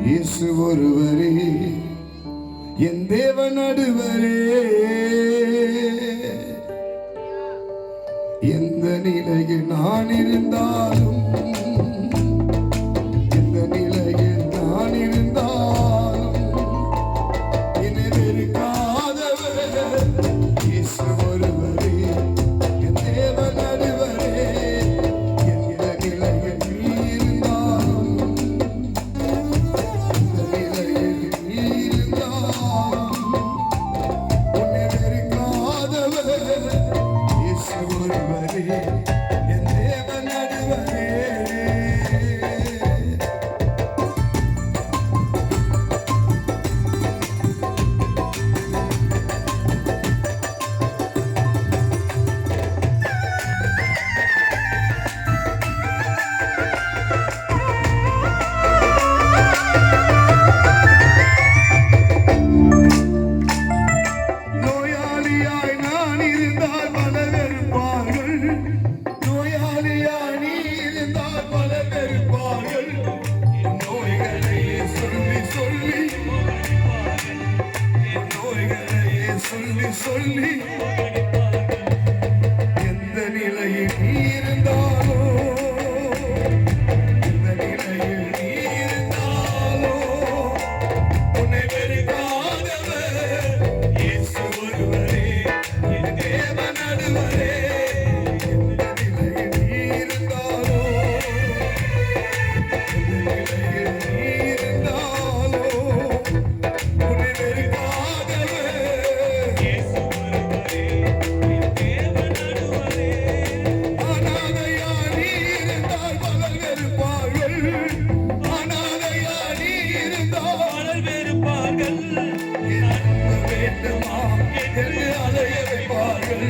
இயேசு ஒருவரே என் தேவன் நடுவரே. எந்த நிலையில் நான் இருந்தாலும் சொல்லி எந்த நிலையில் நீ இருந்தாலோ, எந்த நிலையில் நீ இருந்தாலோ உன்னை வெறுக்காதவர் இயேசு ஒருவரே என் தேவன் நடுவரே. எந்த நிலையில் நீ இருந்தாலோ, எந்த நிலையில் நீ இருந்தாலோ உன்னை வெறுக்காதவர் வேண்டுமா என்று அலைய வைப்பார்கள்.